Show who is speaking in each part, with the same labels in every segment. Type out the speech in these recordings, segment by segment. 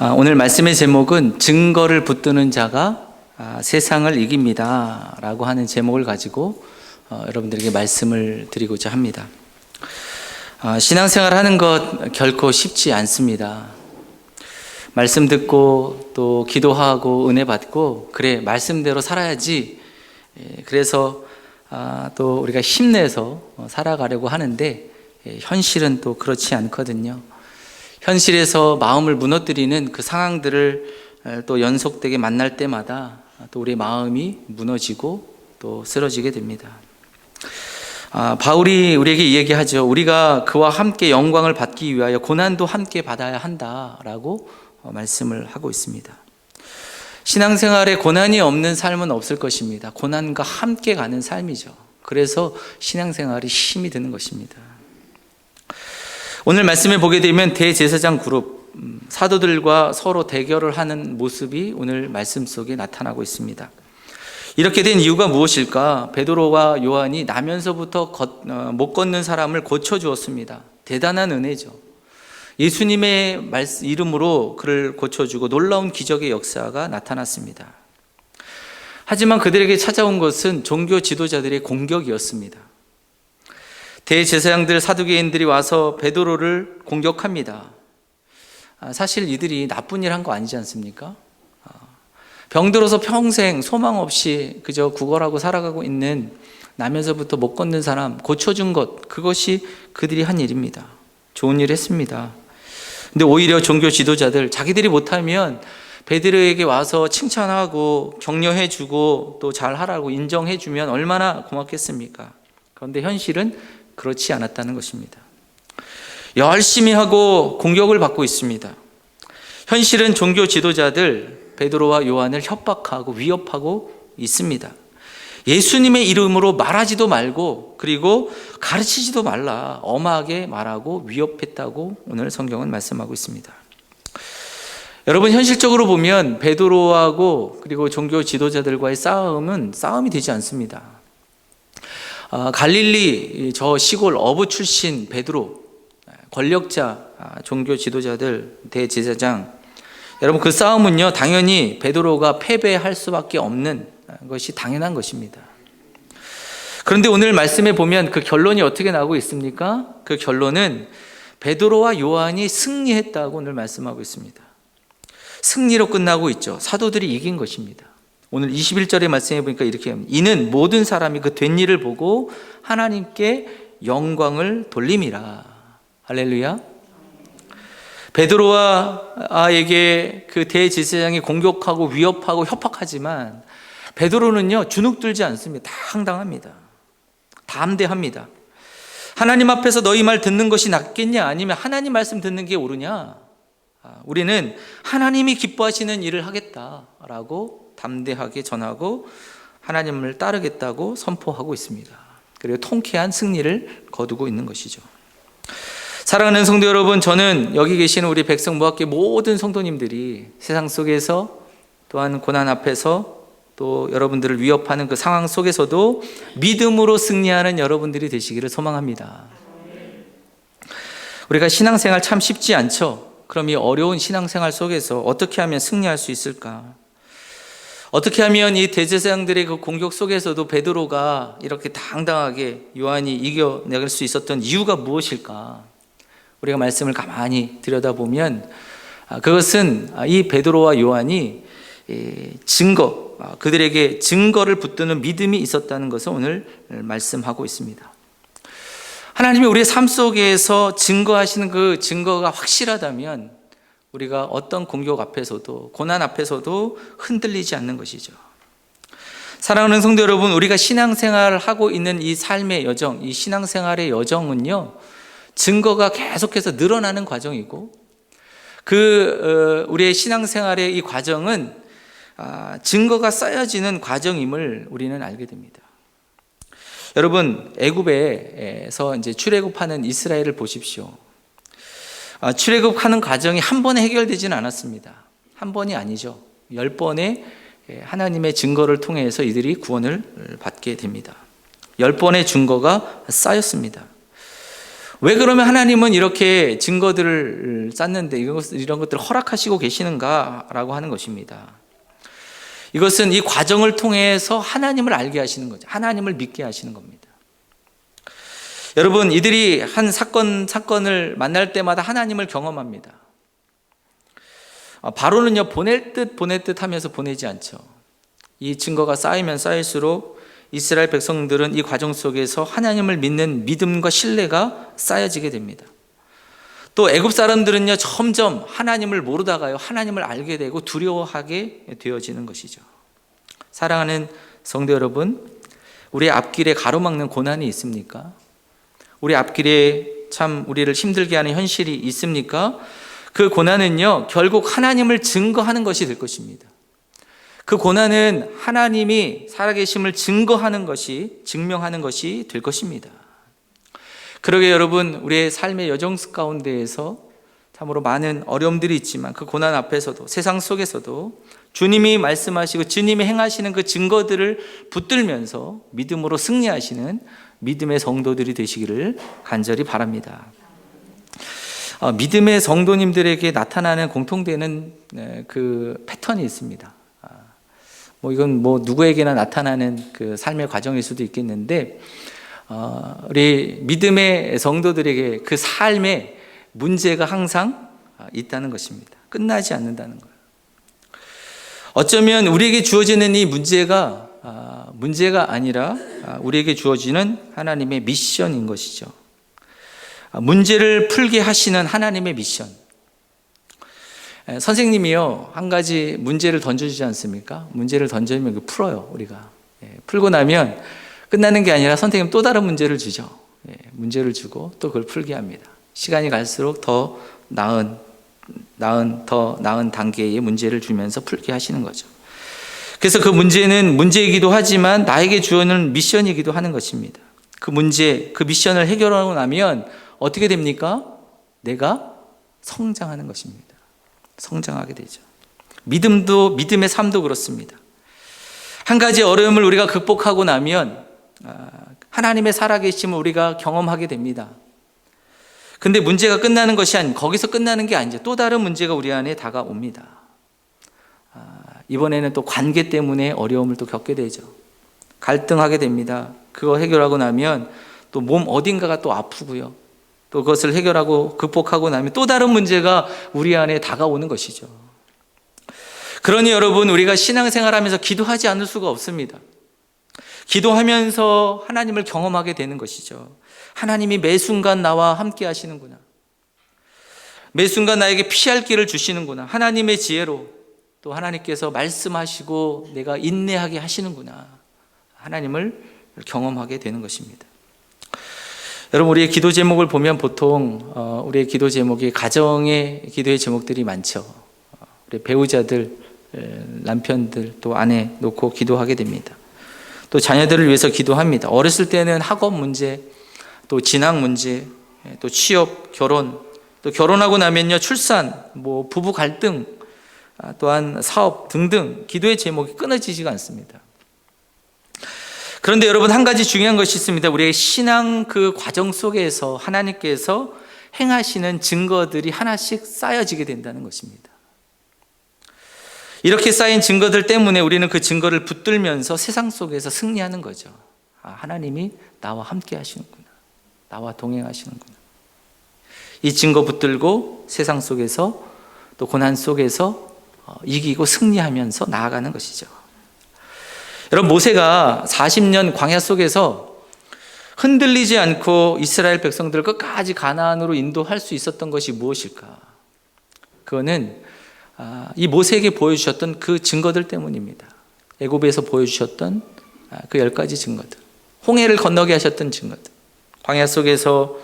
Speaker 1: 오늘 말씀의 제목은 증거를 붙드는 자가 세상을 이깁니다 라고 하는 제목을 가지고 여러분들에게 말씀을 드리고자 합니다. 신앙생활 하는 것 결코 쉽지 않습니다. 말씀 듣고 또 기도하고 은혜 받고 그래 말씀대로 살아야지, 그래서 또 우리가 힘내서 살아가려고 하는데 현실은 또 그렇지 않거든요. 현실에서 마음을 무너뜨리는 그 상황들을 또 연속되게 만날 때마다 또 우리의 마음이 무너지고 또 쓰러지게 됩니다. 바울이 우리에게 이야기하죠. 우리가 그와 함께 영광을 받기 위하여 고난도 함께 받아야 한다라고 말씀을 하고 있습니다. 신앙생활에 고난이 없는 삶은 없을 것입니다. 고난과 함께 가는 삶이죠. 그래서 신앙생활이 힘이 드는 것입니다. 오늘 말씀에 보게 되면 대제사장 그룹, 사도들과 서로 대결을 하는 모습이 오늘 말씀 속에 나타나고 있습니다. 이렇게 된 이유가 무엇일까? 베드로와 요한이 나면서부터 못 걷는 사람을 고쳐주었습니다. 대단한 은혜죠. 예수님의 이름으로 그를 고쳐주고 놀라운 기적의 역사가 나타났습니다. 하지만 그들에게 찾아온 것은 종교 지도자들의 공격이었습니다. 대제사장들, 사두개인들이 와서 베드로를 공격합니다. 사실 이들이 나쁜 일 한 거 아니지 않습니까? 병들어서 평생 소망 없이 그저 구걸하고 살아가고 있는, 나면서부터 못 걷는 사람 고쳐준 것, 그것이 그들이 한 일입니다. 좋은 일 했습니다. 근데 오히려 종교 지도자들, 자기들이 못하면 베드로에게 와서 칭찬하고 격려해주고 또 잘하라고 인정해주면 얼마나 고맙겠습니까? 그런데 현실은 그렇지 않았다는 것입니다. 열심히 하고 공격을 받고 있습니다. 현실은 종교 지도자들 베드로와 요한을 협박하고 위협하고 있습니다. 예수님의 이름으로 말하지도 말고 그리고 가르치지도 말라 엄하게 말하고 위협했다고 오늘 성경은 말씀하고 있습니다. 여러분, 현실적으로 보면 베드로하고 그리고 종교 지도자들과의 싸움은 싸움이 되지 않습니다. 갈릴리 저 시골 어부 출신 베드로, 권력자, 종교 지도자들, 대제사장, 여러분 그 싸움은요 당연히 베드로가 패배할 수밖에 없는 것이 당연한 것입니다. 그런데 오늘 말씀에 보면 그 결론이 어떻게 나오고 있습니까? 그 결론은 베드로와 요한이 승리했다고 오늘 말씀하고 있습니다. 승리로 끝나고 있죠. 사도들이 이긴 것입니다. 오늘 21절의 말씀에 보니까 이렇게 합니다. 이는 모든 사람이 그 된 일을 보고 하나님께 영광을 돌림이라. 할렐루야. 베드로에게 그 대제사장이 공격하고 위협하고 협박하지만 베드로는요 주눅들지 않습니다. 당당합니다. 담대합니다. 하나님 앞에서 너희 말 듣는 것이 낫겠냐, 아니면 하나님 말씀 듣는 게 옳으냐? 우리는 하나님이 기뻐하시는 일을 하겠다라고 담대하게 전하고 하나님을 따르겠다고 선포하고 있습니다. 그리고 통쾌한 승리를 거두고 있는 것이죠. 사랑하는 성도 여러분, 저는 여기 계시는 우리 백성무학교 모든 성도님들이 세상 속에서 또한 고난 앞에서 또 여러분들을 위협하는 그 상황 속에서도 믿음으로 승리하는 여러분들이 되시기를 소망합니다. 우리가 신앙생활 참 쉽지 않죠. 그럼 이 어려운 신앙생활 속에서 어떻게 하면 승리할 수 있을까? 어떻게 하면 이 대제사장들의 그 공격 속에서도 베드로가 이렇게 당당하게 요한이 이겨낼 수 있었던 이유가 무엇일까? 우리가 말씀을 가만히 들여다보면 그것은 이 베드로와 요한이 그들에게 증거를 붙드는 믿음이 있었다는 것을 오늘 말씀하고 있습니다. 하나님이 우리의 삶 속에서 증거하시는 그 증거가 확실하다면 우리가 어떤 공격 앞에서도 고난 앞에서도 흔들리지 않는 것이죠. 사랑하는 성도 여러분, 우리가 신앙생활을 하고 있는 이 삶의 여정, 이 신앙생활의 여정은요 증거가 계속해서 늘어나는 과정이고 우리의 신앙생활의 이 과정은 증거가 쌓여지는 과정임을 우리는 알게 됩니다. 여러분, 애굽에서 이제 출애굽하는 이스라엘을 보십시오. 출애굽하는 과정이 한 번에 해결되지는 않았습니다. 한 번이 아니죠. 10번의 하나님의 증거를 통해서 이들이 구원을 받게 됩니다. 10번의 증거가 쌓였습니다. 왜 그러면 하나님은 이렇게 증거들을 쌓는데 이런 것들을 허락하시고 계시는가라고 하는 것입니다. 이것은 이 과정을 통해서 하나님을 알게 하시는 거죠. 하나님을 믿게 하시는 겁니다. 여러분, 이들이 한 사건을 만날 때마다 하나님을 경험합니다. 바로는요, 보낼 듯 하면서 보내지 않죠. 이 증거가 쌓이면 쌓일수록 이스라엘 백성들은 이 과정 속에서 하나님을 믿는 믿음과 신뢰가 쌓여지게 됩니다. 또 애굽 사람들은요, 점점 하나님을 모르다가요, 하나님을 알게 되고 두려워하게 되어지는 것이죠. 사랑하는 성도 여러분, 우리 앞길에 가로막는 고난이 있습니까? 우리 앞길에 참 우리를 힘들게 하는 현실이 있습니까? 그 고난은요, 결국 하나님을 증거하는 것이 될 것입니다. 그 고난은 하나님이 살아계심을 증명하는 것이 될 것입니다. 그러게 여러분, 우리의 삶의 여정 가운데에서 참으로 많은 어려움들이 있지만 그 고난 앞에서도, 세상 속에서도 주님이 말씀하시고 주님이 행하시는 그 증거들을 붙들면서 믿음으로 승리하시는 믿음의 성도들이 되시기를 간절히 바랍니다. 믿음의 성도님들에게 나타나는 공통되는 그 패턴이 있습니다. 이건 누구에게나 나타나는 그 삶의 과정일 수도 있겠는데, 우리 믿음의 성도들에게 그 삶에 문제가 항상 있다는 것입니다. 끝나지 않는다는 거예요. 어쩌면 우리에게 주어지는 이 문제가 아니라 우리에게 주어지는 하나님의 미션인 것이죠. 문제를 풀게 하시는 하나님의 미션. 선생님이요, 한 가지 문제를 던져주지 않습니까? 문제를 던져주면 풀어요, 우리가. 풀고 나면 끝나는 게 아니라 선생님 또 다른 문제를 주죠. 문제를 주고 또 그걸 풀게 합니다. 시간이 갈수록 더 나은 단계의 문제를 주면서 풀게 하시는 거죠. 그래서 그 문제는 문제이기도 하지만 나에게 주어지는 미션이기도 하는 것입니다. 그 문제, 그 미션을 해결하고 나면 어떻게 됩니까? 내가 성장하는 것입니다. 성장하게 되죠. 믿음의 삶도 그렇습니다. 한 가지 어려움을 우리가 극복하고 나면 하나님의 살아계심을 우리가 경험하게 됩니다. 근데 문제가 끝나는 것이 거기서 끝나는 게 아니죠. 또 다른 문제가 우리 안에 다가옵니다. 이번에는 또 관계 때문에 어려움을 또 겪게 되죠. 갈등하게 됩니다. 그거 해결하고 나면 또 몸 어딘가가 또 아프고요. 또 그것을 해결하고 극복하고 나면 또 다른 문제가 우리 안에 다가오는 것이죠. 그러니 여러분, 우리가 신앙생활하면서 기도하지 않을 수가 없습니다. 기도하면서 하나님을 경험하게 되는 것이죠. 하나님이 매 순간 나와 함께 하시는구나. 매 순간 나에게 피할 길을 주시는구나. 하나님의 지혜로 또 하나님께서 말씀하시고 내가 인내하게 하시는구나. 하나님을 경험하게 되는 것입니다. 여러분, 우리의 기도 제목을 보면 보통 우리의 기도 제목이 가정의 기도의 제목들이 많죠. 우리 배우자들, 남편들, 또 아내 놓고 기도하게 됩니다. 또 자녀들을 위해서 기도합니다. 어렸을 때는 학업 문제, 또 진학 문제, 또 취업, 결혼, 또 결혼하고 나면요 출산, 부부 갈등, 또한 사업 등등 기도의 제목이 끊어지지가 않습니다. 그런데 여러분, 한 가지 중요한 것이 있습니다. 우리의 신앙 그 과정 속에서 하나님께서 행하시는 증거들이 하나씩 쌓여지게 된다는 것입니다. 이렇게 쌓인 증거들 때문에 우리는 그 증거를 붙들면서 세상 속에서 승리하는 거죠. 하나님이 나와 함께 하시는구나. 나와 동행하시는구나. 이 증거 붙들고 세상 속에서 또 고난 속에서 이기고 승리하면서 나아가는 것이죠. 여러분, 모세가 40년 광야 속에서 흔들리지 않고 이스라엘 백성들을 끝까지 가나안으로 인도할 수 있었던 것이 무엇일까? 그거는 이 모세에게 보여주셨던 그 증거들 때문입니다. 애굽에서 보여주셨던 그 10가지 증거들, 홍해를 건너게 하셨던 증거들, 광야 속에서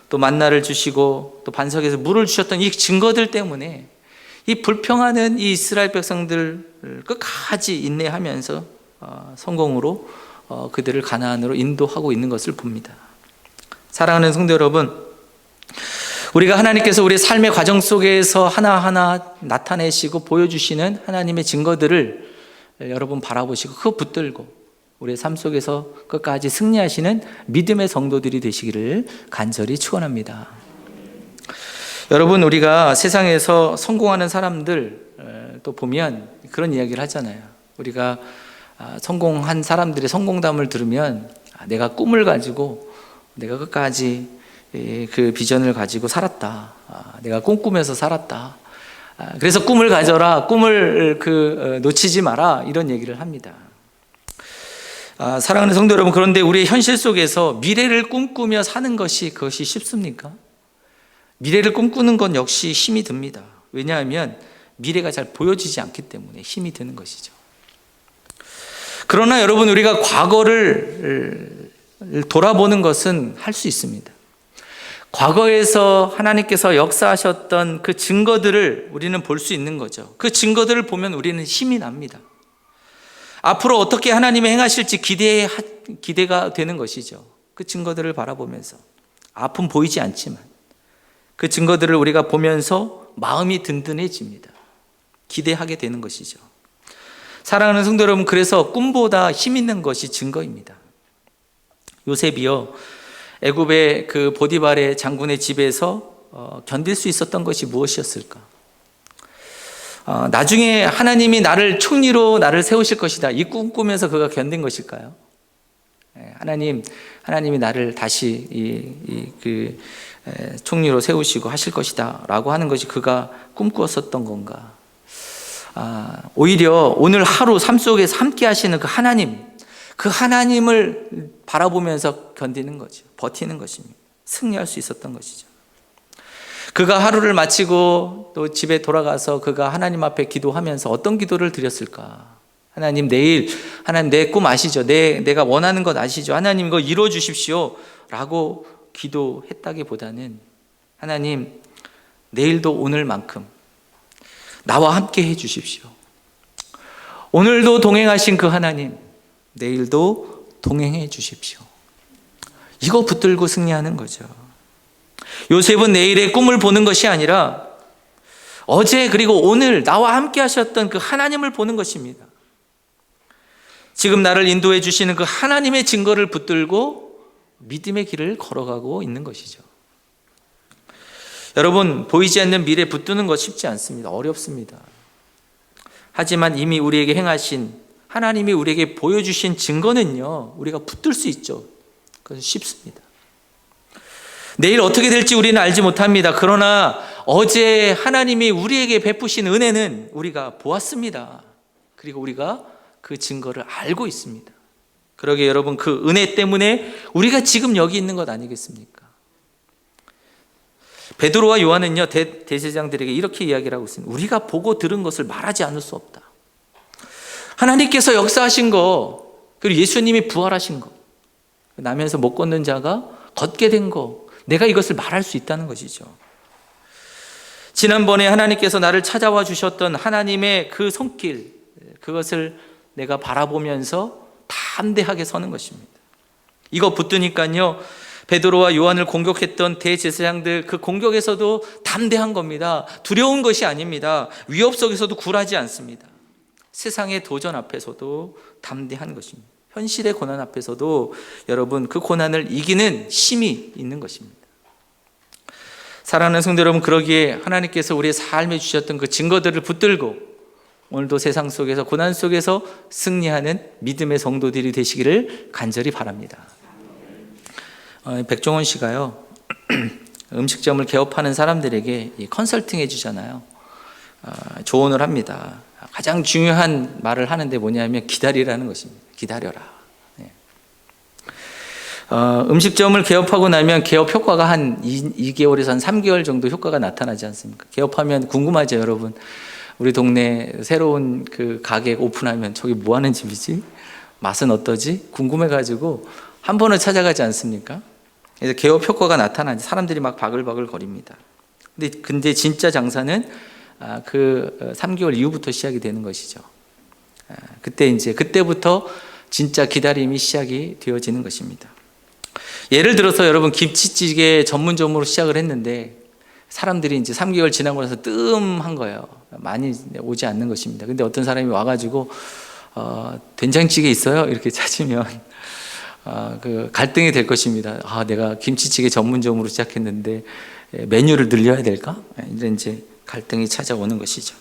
Speaker 1: 또 만나를 주시고 또 반석에서 물을 주셨던 이 증거들 때문에 이 불평하는 이 이스라엘 백성들을 끝까지 인내하면서 성공으로 그들을 가나안으로 인도하고 있는 것을 봅니다. 사랑하는 성도 여러분, 우리가 하나님께서 우리의 삶의 과정 속에서 하나하나 나타내시고 보여주시는 하나님의 증거들을 여러분 바라보시고 그거 붙들고 우리의 삶 속에서 끝까지 승리하시는 믿음의 성도들이 되시기를 간절히 축원합니다. 여러분, 우리가 세상에서 성공하는 사람들 또 보면 그런 이야기를 하잖아요. 우리가 성공한 사람들의 성공담을 들으면 내가 꿈을 가지고 내가 끝까지 그 비전을 가지고 살았다. 내가 꿈꾸면서 살았다. 그래서 꿈을 가져라. 꿈을 놓치지 마라. 이런 얘기를 합니다. 사랑하는 성도 여러분, 그런데 우리의 현실 속에서 미래를 꿈꾸며 사는 것이 그것이 쉽습니까? 미래를 꿈꾸는 건 역시 힘이 듭니다. 왜냐하면 미래가 잘 보여지지 않기 때문에 힘이 드는 것이죠. 그러나 여러분, 우리가 과거를 돌아보는 것은 할 수 있습니다. 과거에서 하나님께서 역사하셨던 그 증거들을 우리는 볼 수 있는 거죠. 그 증거들을 보면 우리는 힘이 납니다. 앞으로 어떻게 하나님이 행하실지 기대가 되는 것이죠. 그 증거들을 바라보면서. 아픔 보이지 않지만 그 증거들을 우리가 보면서 마음이 든든해집니다. 기대하게 되는 것이죠. 사랑하는 성도 여러분, 그래서 꿈보다 힘 있는 것이 증거입니다. 요셉이요, 애굽의 그 보디발의 장군의 집에서 견딜 수 있었던 것이 무엇이었을까? 나중에 하나님이 나를 총리로 나를 세우실 것이다, 이 꿈 꾸면서 그가 견딘 것일까요? 하나님이 나를 다시 총리로 세우시고 하실 것이다 라고 하는 것이 그가 꿈꾸었었던 건가? 오히려 오늘 하루 삶 속에서 함께 하시는 그 하나님을 바라보면서 견디는 거죠. 버티는 것입니다. 승리할 수 있었던 것이죠. 그가 하루를 마치고 또 집에 돌아가서 그가 하나님 앞에 기도하면서 어떤 기도를 드렸을까? 하나님, 하나님 내 꿈 아시죠? 내가 원하는 것 아시죠? 하나님 이거 이루어 주십시오 라고 기도했다기보다는 하나님, 내일도 오늘만큼 나와 함께 해 주십시오. 오늘도 동행하신 그 하나님, 내일도 동행해 주십시오. 이거 붙들고 승리하는 거죠. 요셉은 내일의 꿈을 보는 것이 아니라 어제 그리고 오늘 나와 함께 하셨던 그 하나님을 보는 것입니다. 지금 나를 인도해 주시는 그 하나님의 증거를 붙들고 믿음의 길을 걸어가고 있는 것이죠. 여러분, 보이지 않는 미래 붙드는 것 쉽지 않습니다. 어렵습니다. 하지만 이미 우리에게 행하신, 하나님이 우리에게 보여주신 증거는요, 우리가 붙들 수 있죠. 그래서 쉽습니다. 내일 어떻게 될지 우리는 알지 못합니다. 그러나 어제 하나님이 우리에게 베푸신 은혜는 우리가 보았습니다. 그리고 우리가 그 증거를 알고 있습니다. 그러게 여러분, 그 은혜 때문에 우리가 지금 여기 있는 것 아니겠습니까? 베드로와 요한은요, 대제사장들에게 이렇게 이야기를 하고 있습니다. 우리가 보고 들은 것을 말하지 않을 수 없다. 하나님께서 역사하신 거, 그리고 예수님이 부활하신 거, 나면서 못 걷는 자가 걷게 된 거, 내가 이것을 말할 수 있다는 것이죠. 지난번에 하나님께서 나를 찾아와 주셨던 하나님의 그 손길, 그것을 내가 바라보면서 담대하게 서는 것입니다. 이거 붙드니까요, 베드로와 요한을 공격했던 대제사장들, 그 공격에서도 담대한 겁니다. 두려운 것이 아닙니다. 위협 속에서도 굴하지 않습니다. 세상의 도전 앞에서도 담대한 것입니다. 현실의 고난 앞에서도 여러분, 그 고난을 이기는 힘이 있는 것입니다. 사랑하는 성도 여러분, 그러기에 하나님께서 우리의 삶에 주셨던 그 증거들을 붙들고 오늘도 세상 속에서, 고난 속에서 승리하는 믿음의 성도들이 되시기를 간절히 바랍니다. 백종원 씨가요, 음식점을 개업하는 사람들에게 컨설팅 해주잖아요. 조언을 합니다. 가장 중요한 말을 하는데 뭐냐면 기다리라는 것입니다. 기다려라. 음식점을 개업하고 나면 개업 효과가 한 2개월에서 한 3개월 정도 효과가 나타나지 않습니까? 개업하면 궁금하죠, 여러분. 우리 동네 새로운 그 가게 오픈하면 저기 뭐 하는 집이지? 맛은 어떠지? 궁금해가지고 한 번은 찾아가지 않습니까? 그래서 개업 효과가 나타나니 사람들이 막 바글바글 거립니다. 근데 진짜 장사는 그 3개월 이후부터 시작이 되는 것이죠. 그때부터 진짜 기다림이 시작이 되어지는 것입니다. 예를 들어서 여러분, 김치찌개 전문점으로 시작을 했는데 사람들이 이제 3개월 지나고 나서 뜸한 거예요. 많이 오지 않는 것입니다. 근데 어떤 사람이 와가지고 된장찌개 있어요? 이렇게 찾으면 그 갈등이 될 것입니다. 내가 김치찌개 전문점으로 시작했는데 메뉴를 늘려야 될까? 이런 이제 갈등이 찾아오는 것이죠.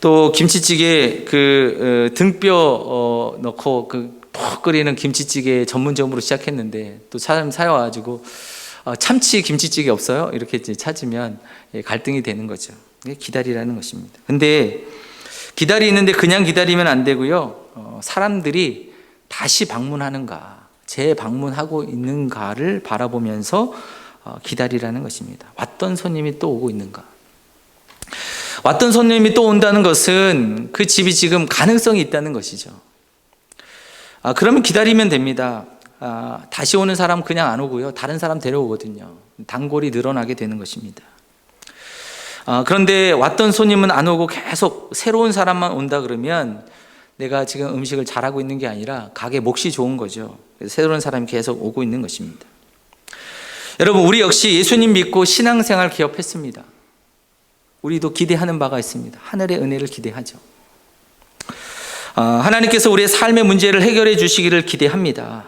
Speaker 1: 또 김치찌개 그 등뼈 넣고 푹 끓이는 김치찌개 전문점으로 시작했는데 또 사람 사와가지고 참치 김치찌개 없어요? 이렇게 이제 찾으면 갈등이 되는 거죠. 기다리라는 것입니다. 근데 기다리는데 그냥 기다리면 안 되고요. 사람들이 다시 방문하는가, 재방문하고 있는가를 바라보면서 기다리라는 것입니다. 왔던 손님이 또 오고 있는가. 왔던 손님이 또 온다는 것은 그 집이 지금 가능성이 있다는 것이죠. 그러면 기다리면 됩니다. 다시 오는 사람 그냥 안 오고요. 다른 사람 데려오거든요. 단골이 늘어나게 되는 것입니다. 그런데 왔던 손님은 안 오고 계속 새로운 사람만 온다 그러면 내가 지금 음식을 잘하고 있는 게 아니라 가게 몫이 좋은 거죠. 그래서 새로운 사람이 계속 오고 있는 것입니다. 여러분, 우리 역시 예수님 믿고 신앙생활 기업했습니다. 우리도 기대하는 바가 있습니다. 하늘의 은혜를 기대하죠. 하나님께서 우리의 삶의 문제를 해결해 주시기를 기대합니다.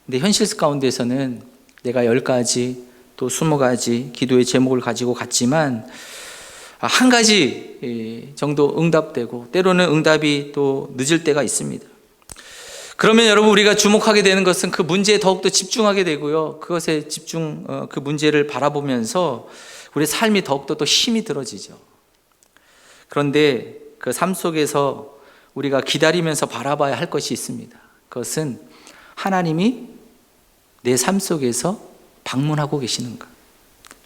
Speaker 1: 근데 현실 가운데서는 내가 10가지 또 20가지 기도의 제목을 가지고 갔지만 한 가지 정도 응답되고 때로는 응답이 또 늦을 때가 있습니다. 그러면 여러분, 우리가 주목하게 되는 것은 그 문제에 더욱더 집중하게 되고요. 그것에 그 문제를 바라보면서 우리의 삶이 더욱더 또 힘이 들어지죠. 그런데 그 삶 속에서 우리가 기다리면서 바라봐야 할 것이 있습니다. 그것은 하나님이 내 삶 속에서 방문하고 계시는가,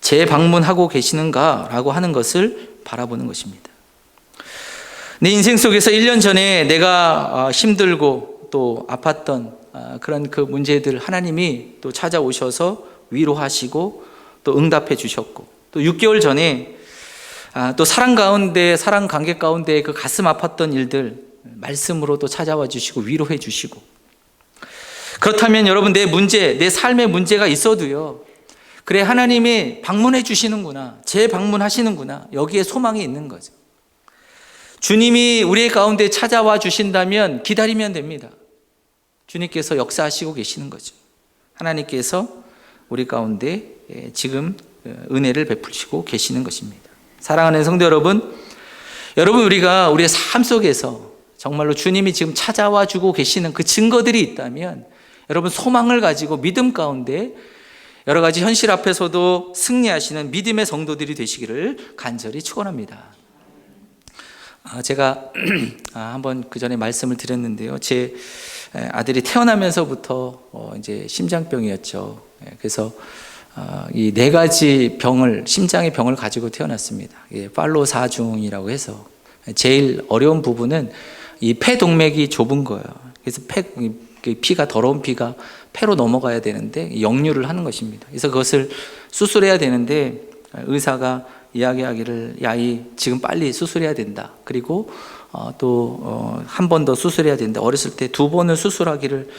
Speaker 1: 재방문하고 계시는가라고 하는 것을 바라보는 것입니다. 내 인생 속에서 1년 전에 내가 힘들고 또 아팠던 그런 그 문제들 하나님이 또 찾아오셔서 위로하시고 또 응답해 주셨고, 또 6개월 전에 또 사랑 관계 가운데 그 가슴 아팠던 일들 말씀으로 또 찾아와 주시고 위로해 주시고, 그렇다면 여러분, 내 삶의 문제가 있어도요, 그래, 하나님이 방문해 주시는구나, 재방문하시는구나, 여기에 소망이 있는 거죠. 주님이 우리 가운데 찾아와 주신다면 기다리면 됩니다. 주님께서 역사하시고 계시는 거죠. 하나님께서 우리 가운데 지금 은혜를 베푸시고 계시는 것입니다. 사랑하는 성도 여러분, 우리가 우리의 삶 속에서 정말로 주님이 지금 찾아와 주고 계시는 그 증거들이 있다면 여러분, 소망을 가지고 믿음 가운데 여러 가지 현실 앞에서도 승리하시는 믿음의 성도들이 되시기를 간절히 축원합니다. 제가 한번 그 전에 말씀을 드렸는데요. 제 아들이 태어나면서부터 이제 심장병이었죠. 그래서 이 4가지 심장의 병을 가지고 태어났습니다. 팔로사중이라고 해서 제일 어려운 부분은 이 폐동맥이 좁은 거예요. 그래서 피가, 더러운 피가 폐로 넘어가야 되는데 역류를 하는 것입니다. 그래서 그것을 수술해야 되는데 의사가 이야기하기를, 지금 빨리 수술해야 된다. 그리고 또 한 번 더 수술해야 된다. 어렸을 때 2번을 수술하기를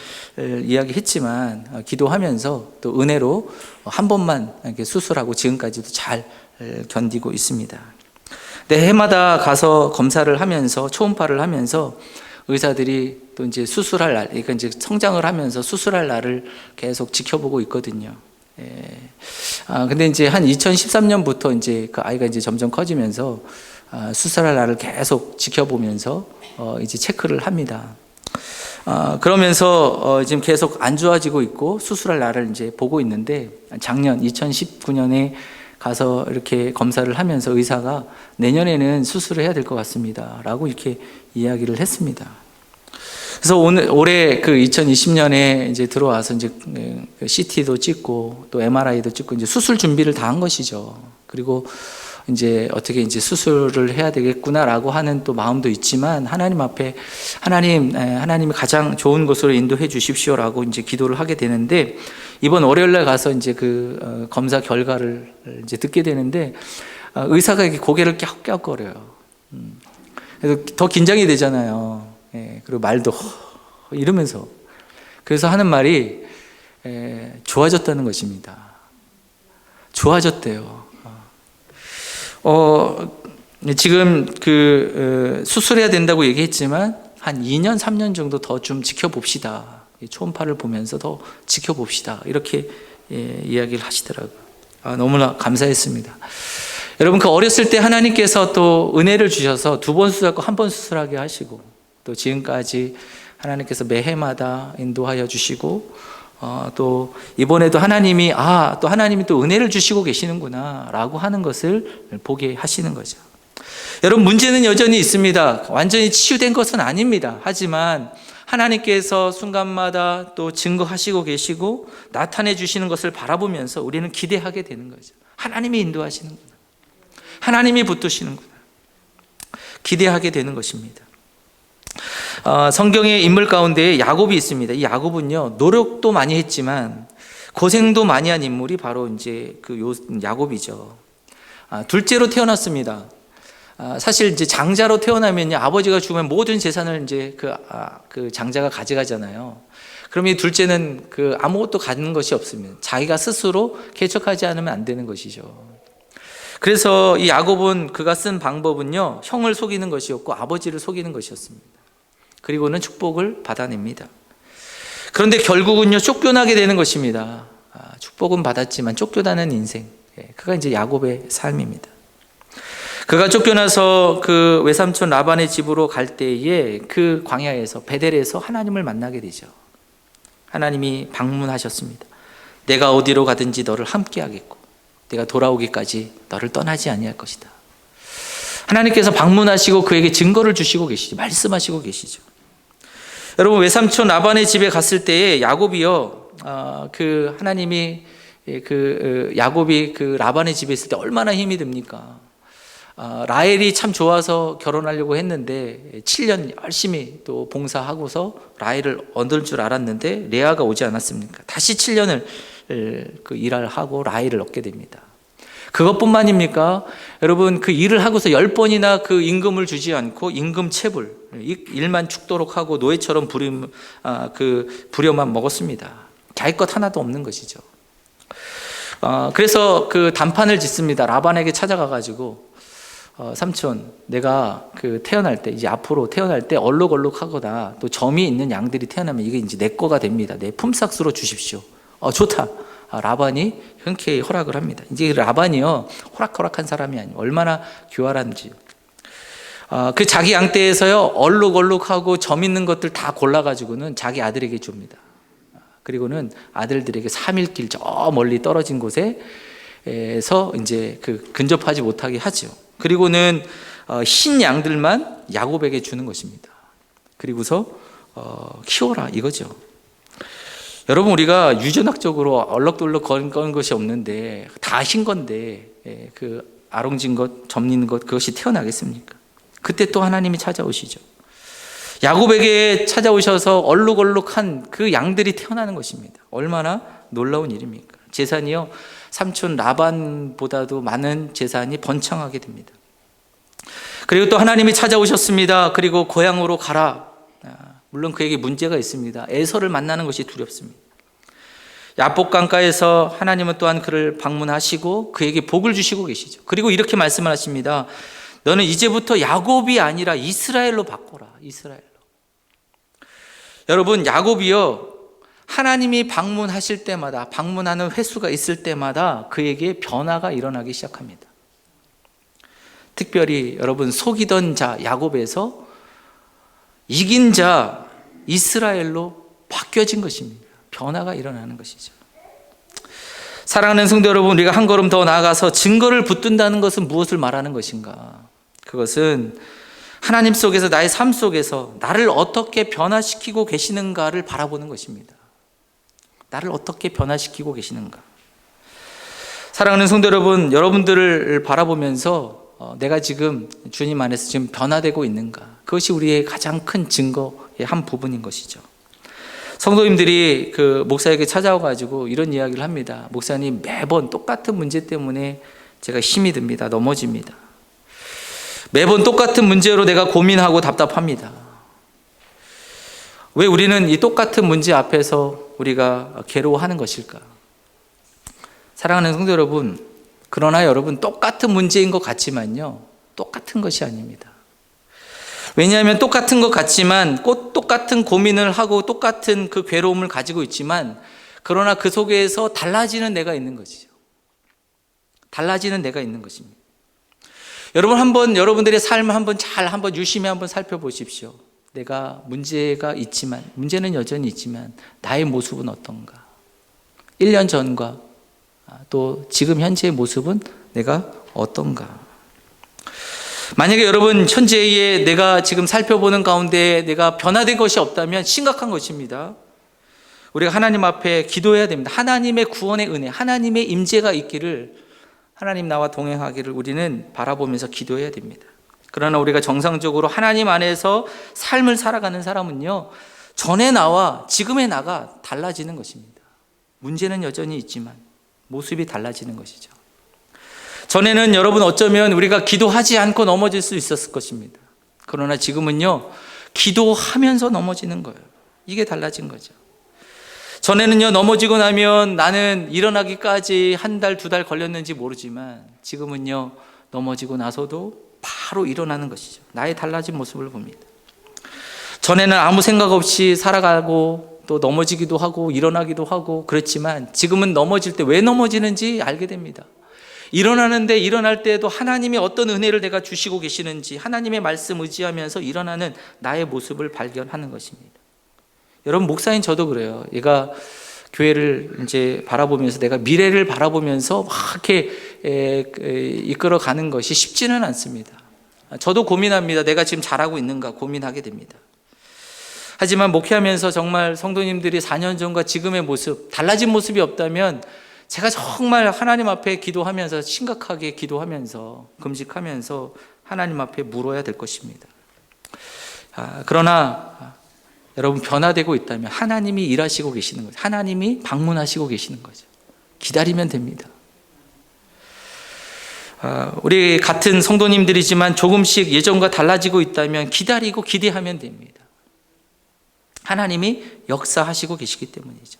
Speaker 1: 이야기했지만 기도하면서 또 은혜로 한 번만 이렇게 수술하고 지금까지도 잘 견디고 있습니다. 근데 해마다 가서 검사를 하면서, 초음파를 하면서 의사들이 또 이제 수술할 날, 그러니까 이제 성장을 하면서 수술할 날을 계속 지켜보고 있거든요. 근데 이제 한 2013년부터 이제 그 아이가 이제 점점 커지면서 수술할 날을 계속 지켜보면서 이제 체크를 합니다. 그러면서 지금 계속 안 좋아지고 있고 수술할 날을 이제 보고 있는데, 작년 2019년에 가서 이렇게 검사를 하면서 의사가 내년에는 수술을 해야 될 것 같습니다 라고 이렇게 이야기를 했습니다. 그래서 올해 그 2020년에 이제 들어와서 이제 CT도 찍고 또 MRI도 찍고 이제 수술 준비를 다 한 것이죠. 그리고 이제 어떻게 이제 수술을 해야 되겠구나라고 하는 또 마음도 있지만, 하나님 앞에 하나님이 가장 좋은 곳으로 인도해 주십시오라고 이제 기도를 하게 되는데, 이번 월요일날 가서 이제 그 검사 결과를 이제 듣게 되는데 의사가 이렇게 고개를 깍깍거려요. 그래서 더 긴장이 되잖아요. 그리고 말도 이러면서, 그래서 하는 말이 좋아졌다는 것입니다. 좋아졌대요. 지금 수술해야 된다고 얘기했지만 한 2년, 3년 정도 더 좀 지켜봅시다. 초음파를 보면서 더 지켜봅시다. 이렇게 이야기를 하시더라고요. 너무나 감사했습니다. 여러분, 그 어렸을 때 하나님께서 또 은혜를 주셔서 2번 수술하고 1번 수술하게 하시고, 또 지금까지 하나님께서 매해마다 인도하여 주시고, 또 이번에도 하나님이 또 은혜를 주시고 계시는구나 라고 하는 것을 보게 하시는 거죠. 여러분, 문제는 여전히 있습니다. 완전히 치유된 것은 아닙니다. 하지만 하나님께서 순간마다 또 증거하시고 계시고 나타내 주시는 것을 바라보면서 우리는 기대하게 되는 거죠. 하나님이 인도하시는구나, 하나님이 붙드시는구나, 기대하게 되는 것입니다. 성경의 인물 가운데 야곱이 있습니다. 이 야곱은요, 노력도 많이 했지만 고생도 많이 한 인물이 바로 이제 야곱이죠. 둘째로 태어났습니다. 사실 이제 장자로 태어나면요, 아버지가 죽으면 모든 재산을 이제 그 장자가 가져가잖아요. 그럼 이 둘째는 아무것도 갖는 것이 없습니다. 자기가 스스로 개척하지 않으면 안 되는 것이죠. 그래서 이 야곱은 그가 쓴 방법은요, 형을 속이는 것이었고 아버지를 속이는 것이었습니다. 그리고는 축복을 받아냅니다. 그런데 결국은요, 쫓겨나게 되는 것입니다. 축복은 받았지만 쫓겨나는 인생, 그가 이제 야곱의 삶입니다. 그가 쫓겨나서 그 외삼촌 라반의 집으로 갈 때에 그 광야에서 베델에서 하나님을 만나게 되죠. 하나님이 방문하셨습니다. 내가 어디로 가든지 너를 함께 하겠고 내가 돌아오기까지 너를 떠나지 아니할 것이다. 하나님께서 방문하시고 그에게 증거를 주시고 계시죠. 말씀하시고 계시죠. 여러분, 외삼촌 라반의 집에 갔을 때에 야곱이요, 하나님이 야곱이 라반의 집에 있을 때 얼마나 힘이 듭니까? 라헬이 참 좋아서 결혼하려고 했는데 7년 열심히 또 봉사하고서 라헬을 얻을 줄 알았는데 레아가 오지 않았습니까? 다시 7년을 일을 하고 라헬을 얻게 됩니다. 그것뿐만입니까? 여러분, 그 일을 하고서 10번이나 그 임금을 주지 않고 임금 체불, 일만 죽도록 하고 노예처럼 부려만 먹었습니다. 자기 것 하나도 없는 것이죠. 그래서 그 단판을 짓습니다. 라반에게 찾아가가지고, 삼촌, 내가 태어날 때, 이제 앞으로 태어날 때 얼룩얼룩하거나 또 점이 있는 양들이 태어나면 이게 이제 내 거가 됩니다. 내 품삯으로 주십시오. 좋다. 라반이 흔쾌히 허락을 합니다. 이제 라반이요, 호락호락한 사람이 아니에요. 얼마나 교활한지. 그 자기 양떼에서요, 얼룩얼룩하고 점 있는 것들 다 골라가지고는 자기 아들에게 줍니다. 그리고는 아들들에게 3일 길 저 멀리 떨어진 곳에서 이제 근접하지 못하게 하죠. 그리고는 흰 양들만 야곱에게 주는 것입니다. 그리고서 키워라 이거죠. 여러분, 우리가 유전학적으로 얼럭덜럭 거는 것이 없는데 다 흰 건데 아롱진 것, 점 있는 것, 그것이 태어나겠습니까? 그때 또 하나님이 찾아오시죠. 야곱에게 찾아오셔서 얼룩얼룩한 그 양들이 태어나는 것입니다. 얼마나 놀라운 일입니까? 재산이요, 삼촌 라반보다도 많은 재산이 번창하게 됩니다. 그리고 또 하나님이 찾아오셨습니다. 그리고 고향으로 가라. 물론 그에게 문제가 있습니다. 에서를 만나는 것이 두렵습니다. 야복 강가에서 하나님은 또한 그를 방문하시고 그에게 복을 주시고 계시죠. 그리고 이렇게 말씀을 하십니다. 너는 이제부터 야곱이 아니라 이스라엘로 바꿔라. 이스라엘로. 여러분, 야곱이요, 하나님이 방문하실 때마다, 방문하는 횟수가 있을 때마다 그에게 변화가 일어나기 시작합니다. 특별히 여러분, 속이던 자 야곱에서 이긴 자 이스라엘로 바뀌어진 것입니다. 변화가 일어나는 것이죠. 사랑하는 성도 여러분, 우리가 한 걸음 더 나아가서 증거를 붙든다는 것은 무엇을 말하는 것인가? 그것은 하나님 속에서, 나의 삶 속에서 나를 어떻게 변화시키고 계시는가를 바라보는 것입니다. 나를 어떻게 변화시키고 계시는가? 사랑하는 성도 여러분, 여러분들을 바라보면서 내가 지금 주님 안에서 지금 변화되고 있는가? 그것이 우리의 가장 큰 증거의 한 부분인 것이죠. 성도님들이 목사에게 찾아와가지고 이런 이야기를 합니다. 목사님, 매번 똑같은 문제 때문에 제가 힘이 듭니다. 넘어집니다. 매번 똑같은 문제로 내가 고민하고 답답합니다. 왜 우리는 이 똑같은 문제 앞에서 우리가 괴로워하는 것일까? 사랑하는 성도 여러분, 그러나 여러분, 똑같은 문제인 것 같지만요, 똑같은 것이 아닙니다. 왜냐하면 똑같은 것 같지만 똑같은 고민을 하고 똑같은 그 괴로움을 가지고 있지만 그러나 그 속에서 달라지는 내가 있는 것이죠. 달라지는 내가 있는 것입니다. 여러분 한번 여러분들의 삶을 한번 유심히 한번 살펴보십시오. 내가 문제가 있지만 문제는 여전히 있지만 나의 모습은 어떤가? 1년 전과 또 지금 현재의 모습은 내가 어떤가? 만약에 여러분 현재의 내가 지금 살펴보는 가운데 내가 변화된 것이 없다면 심각한 것입니다. 우리가 하나님 앞에 기도해야 됩니다. 하나님의 구원의 은혜, 하나님의 임재가 있기를, 하나님 나와 동행하기를 우리는 바라보면서 기도해야 됩니다. 그러나 우리가 정상적으로 하나님 안에서 삶을 살아가는 사람은요, 전의 나와 지금의 나가 달라지는 것입니다. 문제는 여전히 있지만 모습이 달라지는 것이죠. 전에는 여러분 어쩌면 우리가 기도하지 않고 넘어질 수 있었을 것입니다. 그러나 지금은요, 기도하면서 넘어지는 거예요. 이게 달라진 거죠. 전에는요, 넘어지고 나면 나는 일어나기까지 한 달, 두 달 걸렸는지 모르지만 지금은요, 넘어지고 나서도 바로 일어나는 것이죠. 나의 달라진 모습을 봅니다. 전에는 아무 생각 없이 살아가고 또 넘어지기도 하고 일어나기도 하고 그렇지만 지금은 넘어질 때 왜 넘어지는지 알게 됩니다. 일어나는데 일어날 때에도 하나님이 어떤 은혜를 내가 주시고 계시는지 하나님의 말씀 의지하면서 일어나는 나의 모습을 발견하는 것입니다. 여러분, 목사인 저도 그래요. 얘가 교회를 이제 바라보면서 내가 미래를 바라보면서 막 이렇게 이끌어가는 것이 쉽지는 않습니다. 저도 고민합니다. 내가 지금 잘하고 있는가 고민하게 됩니다. 하지만 목회하면서 정말 성도님들이 4년 전과 지금의 모습, 달라진 모습이 없다면 제가 정말 하나님 앞에 기도하면서 심각하게 기도하면서 금식하면서 하나님 앞에 물어야 될 것입니다. 그러나 여러분, 변화되고 있다면 하나님이 일하시고 계시는 거죠. 하나님이 방문하시고 계시는 거죠. 기다리면 됩니다. 우리 같은 성도님들이지만 조금씩 예전과 달라지고 있다면 기다리고 기대하면 됩니다. 하나님이 역사하시고 계시기 때문이죠.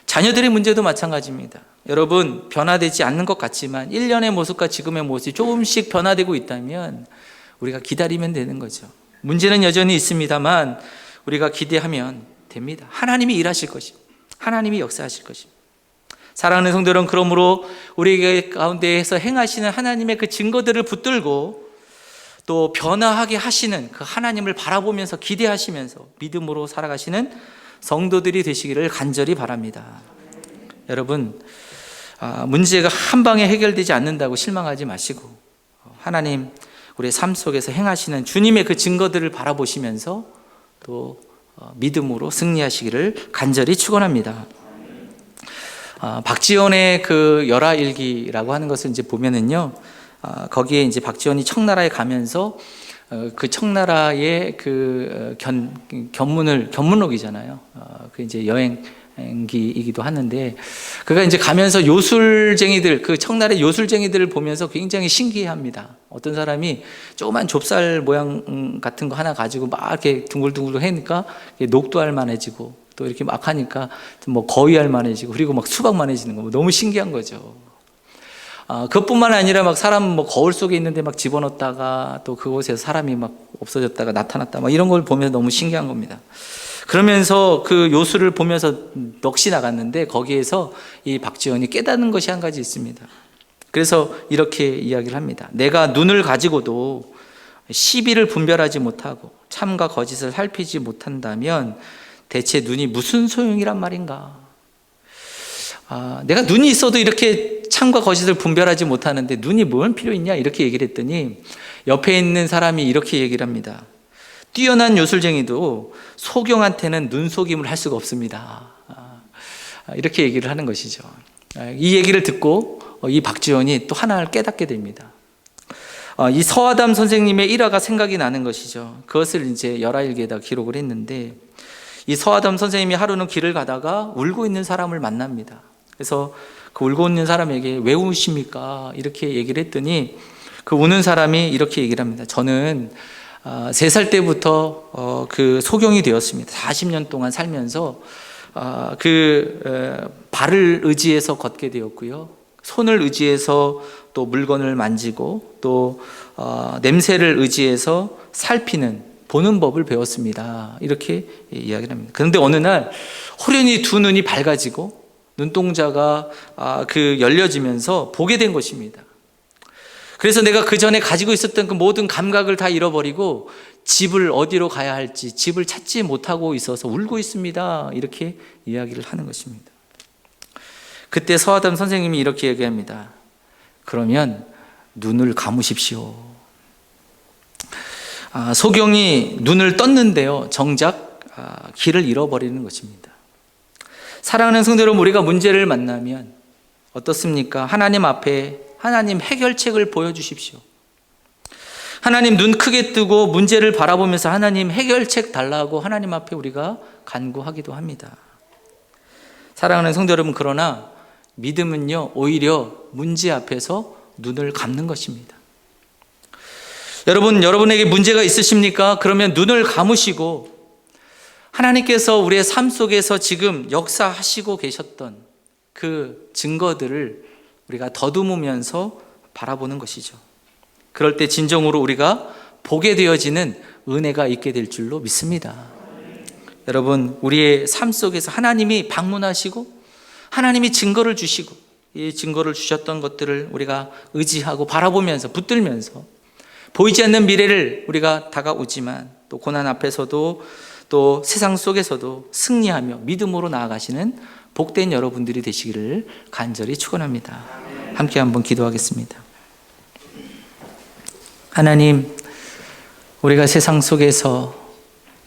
Speaker 1: 자녀들의 문제도 마찬가지입니다. 여러분, 변화되지 않는 것 같지만 1년의 모습과 지금의 모습이 조금씩 변화되고 있다면 우리가 기다리면 되는 거죠. 문제는 여전히 있습니다만 우리가 기대하면 됩니다. 하나님이 일하실 것입니다. 하나님이 역사하실 것입니다. 사랑하는 성도 여러분, 그러므로 우리 가운데에서 행하시는 하나님의 그 증거들을 붙들고 또 변화하게 하시는 그 하나님을 바라보면서 기대하시면서 믿음으로 살아가시는 성도들이 되시기를 간절히 바랍니다. 여러분, 문제가 한 방에 해결되지 않는다고 실망하지 마시고 하나님 우리의 삶 속에서 행하시는 주님의 그 증거들을 바라보시면서 또 믿음으로 승리하시기를 간절히 축원합니다. 박지원의 그 열하일기라고 하는 것을 이제 보면은요, 거기에 이제 박지원이 청나라에 가면서 그 청나라의 그 견문록이잖아요. 그 이제 여행기이기도 하는데, 그가 이제 가면서 요술쟁이들, 그 청나라의 요술쟁이들을 보면서 굉장히 신기해합니다. 어떤 사람이 조그만 좁쌀 모양 같은 거 하나 가지고 막 이렇게 둥글둥글 하니까 녹두알 만해지고, 또 이렇게 막 하니까 뭐 거위알 만해지고, 그리고 막 수박 만해지는 거, 너무 신기한 거죠. 그것뿐만 아니라 막 사람 뭐 거울 속에 있는데 막 집어넣었다가 또 그곳에서 사람이 막 없어졌다가 나타났다, 막 이런 걸 보면서 너무 신기한 겁니다. 그러면서 그 요술을 보면서 넋이 나갔는데 거기에서 이 박지원이 깨닫는 것이 한 가지 있습니다. 그래서 이렇게 이야기를 합니다. 내가 눈을 가지고도 시비를 분별하지 못하고 참과 거짓을 살피지 못한다면 대체 눈이 무슨 소용이란 말인가? 내가 눈이 있어도 이렇게 참과 거짓을 분별하지 못하는데 눈이 뭘 필요 있냐? 이렇게 얘기를 했더니 옆에 있는 사람이 이렇게 얘기를 합니다. 뛰어난 요술쟁이도 소경한테는 눈속임을 할 수가 없습니다. 이렇게 얘기를 하는 것이죠. 이 얘기를 듣고 이 박지원이 또 하나를 깨닫게 됩니다. 이 서아담 선생님의 일화가 생각이 나는 것이죠. 그것을 이제 열하일기에다 기록을 했는데, 이 서아담 선생님이 하루는 길을 가다가 울고 있는 사람을 만납니다. 그래서 그 울고 있는 사람에게 왜 우십니까? 이렇게 얘기를 했더니 그 우는 사람이 이렇게 얘기를 합니다. 저는 3살 때부터 그 소경이 되었습니다. 40년 동안 살면서 발을 의지해서 걷게 되었고요. 손을 의지해서 또 물건을 만지고 또 냄새를 의지해서 살피는 보는 법을 배웠습니다. 이렇게 이야기를 합니다. 그런데 어느 날 호련히 두 눈이 밝아지고 눈동자가 열려지면서 보게 된 것입니다. 그래서 내가 그 전에 가지고 있었던 그 모든 감각을 다 잃어버리고 집을 어디로 가야 할지 집을 찾지 못하고 있어서 울고 있습니다. 이렇게 이야기를 하는 것입니다. 그때 서하담 선생님이 이렇게 얘기합니다. 그러면 눈을 감으십시오. 소경이 눈을 떴는데요, 정작 길을 잃어버리는 것입니다. 사랑하는 성도 여러분, 우리가 문제를 만나면 어떻습니까? 하나님 앞에 하나님 해결책을 보여주십시오. 하나님 눈 크게 뜨고 문제를 바라보면서 하나님 해결책 달라고 하나님 앞에 우리가 간구하기도 합니다. 사랑하는 성도 여러분, 그러나 믿음은요, 오히려 문제 앞에서 눈을 감는 것입니다. 여러분에게 문제가 있으십니까? 그러면 눈을 감으시고 하나님께서 우리의 삶 속에서 지금 역사하시고 계셨던 그 증거들을 우리가 더듬으면서 바라보는 것이죠. 그럴 때 진정으로 우리가 보게 되어지는 은혜가 있게 될 줄로 믿습니다. 여러분, 우리의 삶 속에서 하나님이 방문하시고 하나님이 증거를 주시고 이 증거를 주셨던 것들을 우리가 의지하고 바라보면서 붙들면서 보이지 않는 미래를 우리가 다가오지만 또 고난 앞에서도 또 세상 속에서도 승리하며 믿음으로 나아가시는 복된 여러분들이 되시기를 간절히 축원합니다. 함께 한번 기도하겠습니다. 하나님, 우리가 세상 속에서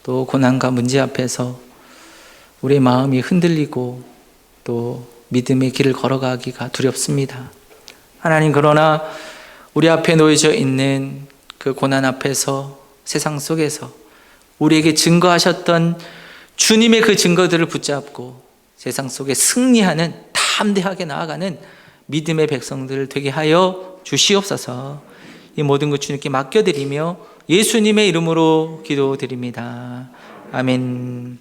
Speaker 1: 또 고난과 문제 앞에서 우리의 마음이 흔들리고 또 믿음의 길을 걸어가기가 두렵습니다. 하나님, 그러나 우리 앞에 놓여져 있는 그 고난 앞에서 세상 속에서 우리에게 증거하셨던 주님의 그 증거들을 붙잡고 세상 속에 승리하는 담대하게 나아가는 믿음의 백성들 되게 하여 주시옵소서. 이 모든 것 주님께 맡겨드리며 예수님의 이름으로 기도드립니다. 아멘.